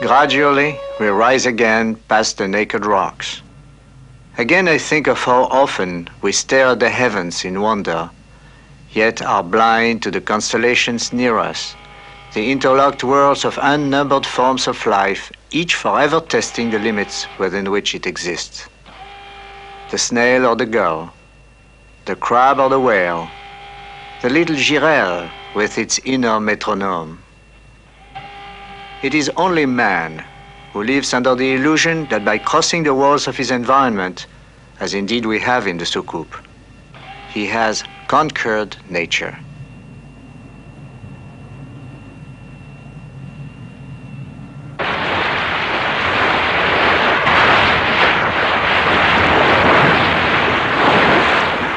Gradually, we rise again past the naked rocks. Again, I think of how often we stare at the heavens in wonder, yet are blind to the constellations near us, the interlocked worlds of unnumbered forms of life, each forever testing the limits within which it exists. The snail or the gull, the crab or the whale, the little giraffe with its inner metronome. It is only man who lives under the illusion that by crossing the walls of his environment, as indeed we have in the soucoupe, he has conquered nature.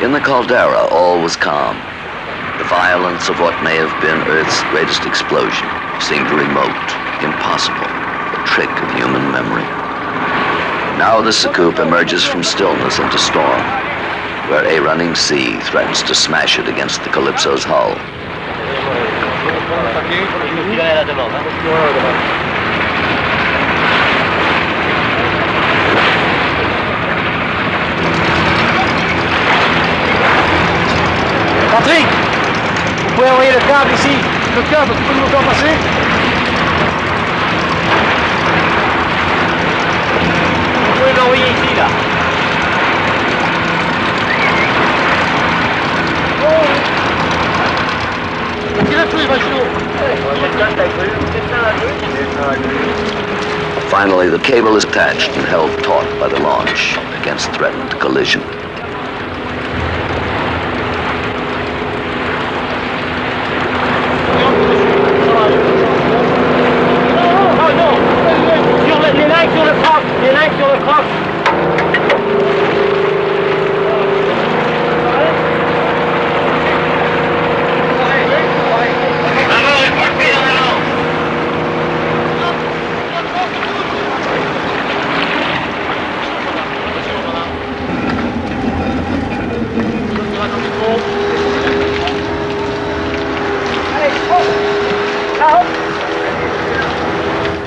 In the caldera, all was calm. The violence of what may have been Earth's greatest explosion seemed remote, impossible, a trick of human memory. Now the soucoupe emerges from stillness into storm, where a running sea threatens to smash it against the Calypso's hull. Patrick, vous pouvez envoyer le câble ici. Le câble, tu peux nous le faire passer? Vous pouvez l'envoyer ici, là. Finally, the cable is attached and held taut by the launch against threatened collision.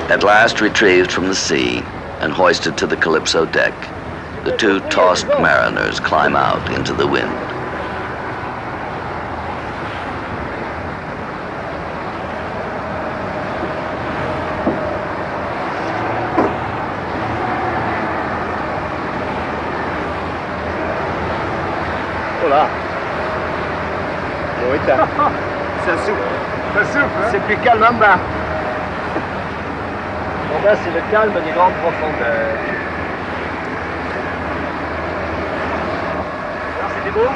At last retrieved from the sea and hoisted to the Calypso deck, the two tossed mariners climb out into the wind. Voilà. Oui, ça souffle. Ça souffle, hein? C'est plus calme en bas. En bas, c'est le calme des grandes profondeurs. Alors, c'était beau?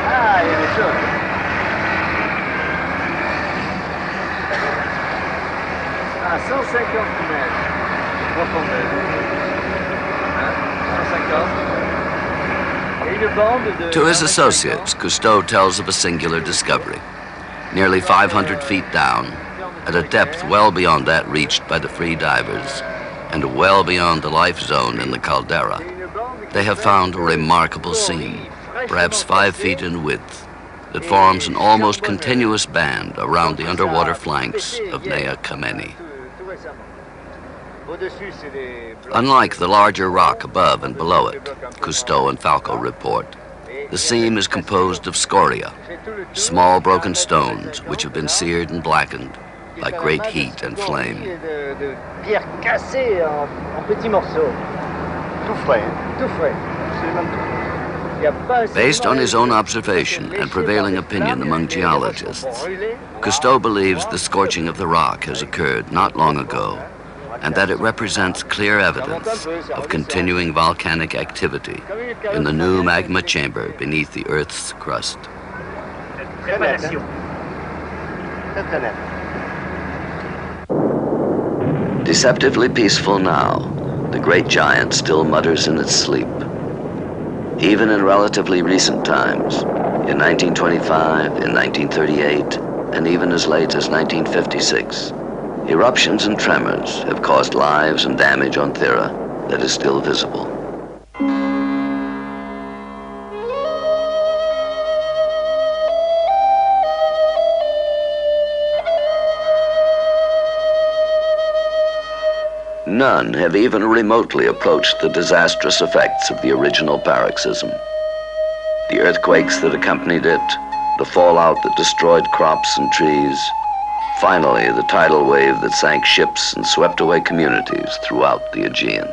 Ah, il y a des choses. À 150 mètres de profondeur. Hein? 150. To his associates, Cousteau tells of a singular discovery. Nearly 500 feet down, at a depth well beyond that reached by the free divers, and well beyond the life zone in the caldera, they have found a remarkable seam, perhaps 5 feet in width, that forms an almost continuous band around the underwater flanks of Nea Kamenni. Unlike the larger rock above and below it, Cousteau and Falco report, the seam is composed of scoria, small broken stones which have been seared and blackened by great heat and flame. Based on his own observation and prevailing opinion among geologists, Cousteau believes the scorching of the rock has occurred not long ago, and that it represents clear evidence of continuing volcanic activity in the new magma chamber beneath the Earth's crust. Deceptively peaceful now, the great giant still mutters in its sleep. Even in relatively recent times, in 1925, in 1938, and even as late as 1956, eruptions and tremors have caused lives and damage on Thera that is still visible. None have even remotely approached the disastrous effects of the original paroxysm. The earthquakes that accompanied it, the fallout that destroyed crops and trees, finally the tidal wave that sank ships and swept away communities throughout the Aegean.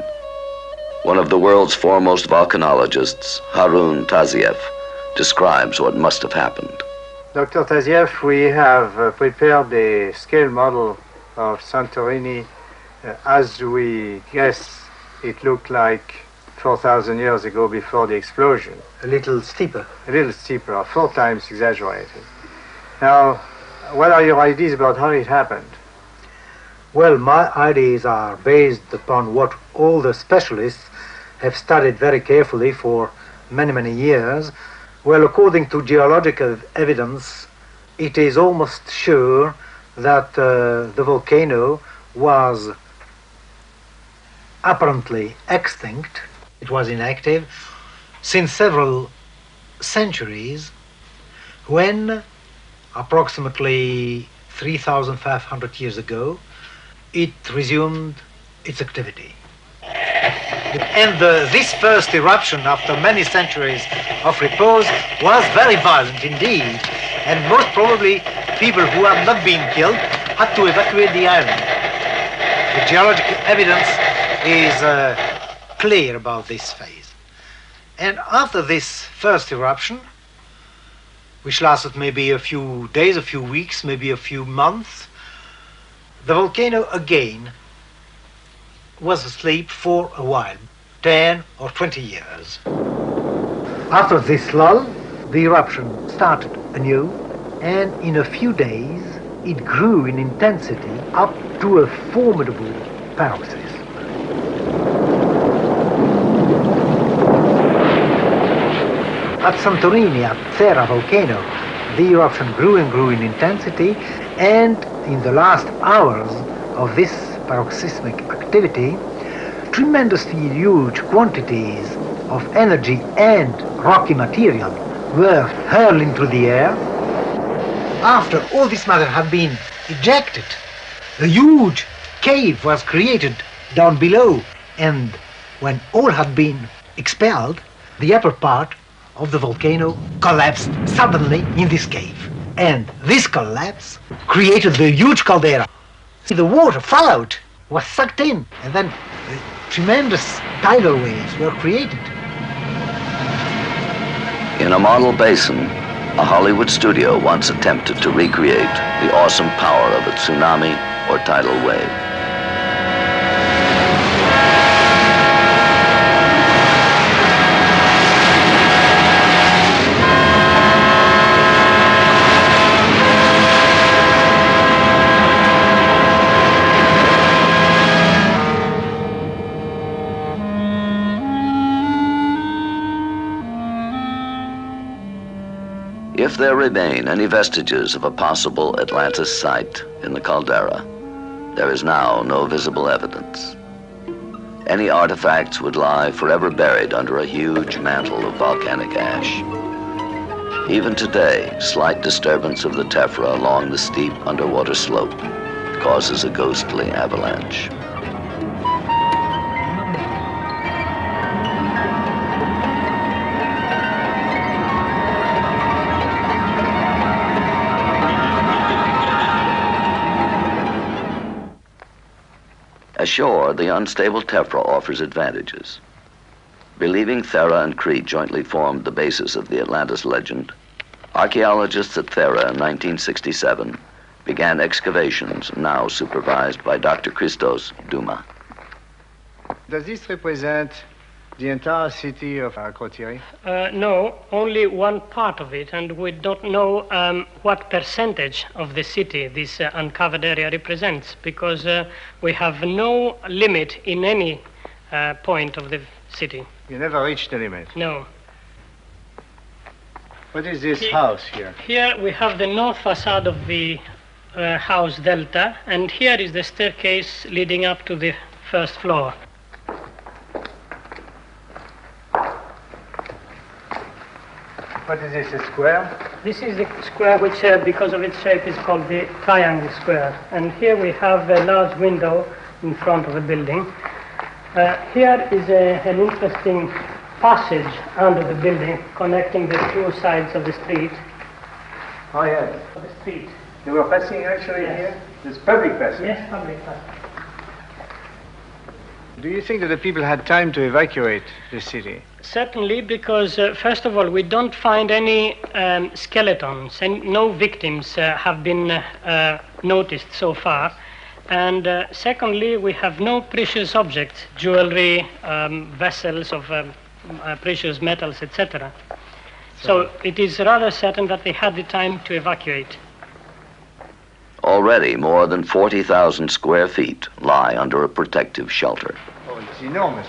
One of the world's foremost volcanologists, Harun Taziev, describes what must have happened. Dr. Taziev, we have prepared a scale model of Santorini. As we guess, it looked like 4,000 years ago before the explosion. A little steeper. A little steeper, or 4 times exaggerated. Now, what are your ideas about how it happened? Well, my ideas are based upon what all the specialists have studied very carefully for many, many years. Well, according to geological evidence, it is almost sure that the volcano was apparently extinct. It was inactive since several centuries, when approximately 3,500 years ago it resumed its activity. And this first eruption after many centuries of repose was very violent indeed, and most probably people who have not been killed had to evacuate the island. The geological evidence is clear about this phase. And after this first eruption, which lasted maybe a few days, a few weeks, maybe a few months, the volcano again was asleep for a while, 10 or 20 years. After this lull, the eruption started anew, and in a few days it grew in intensity up to a formidable paroxysm. At Santorini, at Thera volcano, the eruption grew and grew in intensity, and in the last hours of this paroxysmic activity, tremendously huge quantities of energy and rocky material were hurled into the air. After all this matter had been ejected, a huge cave was created down below, and when all had been expelled, the upper part of the volcano collapsed suddenly in this cave. And this collapse created the huge caldera. The water followed, was sucked in, and then tremendous tidal waves were created. In a model basin, a Hollywood studio once attempted to recreate the awesome power of a tsunami or tidal wave. If there remain any vestiges of a possible Atlantis site in the caldera, there is now no visible evidence. Any artifacts would lie forever buried under a huge mantle of volcanic ash. Even today, slight disturbance of the tephra along the steep underwater slope causes a ghostly avalanche. Ashore, the unstable tephra offers advantages. Believing Thera and Crete jointly formed the basis of the Atlantis legend, archaeologists at Thera in 1967 began excavations now supervised by Dr. Christos Duma. Does this represent the entire city of Akrotiri? No, only one part of it, and we don't know what percentage of the city this uncovered area represents, because we have no limit in any point of the city. You never reached the limit? No. What is this house here? Here we have the north facade of the house Delta, and here is the staircase leading up to the first floor. What is this, a square? This is the square which, because of its shape, is called the triangle square. And here we have a large window in front of the building. Here is an interesting passage under the building connecting the two sides of the street. Oh, yes. Of the street. They were passing actually here? This public passage? Yes, public passage. Do you think that the people had time to evacuate the city? Certainly, because first of all, we don't find any skeletons, and no victims have been noticed so far. And secondly, we have no precious objects, jewelry, vessels of precious metals, etc. So it is rather certain that they had the time to evacuate. Already more than 40,000 square feet lie under a protective shelter. Oh, it's enormous.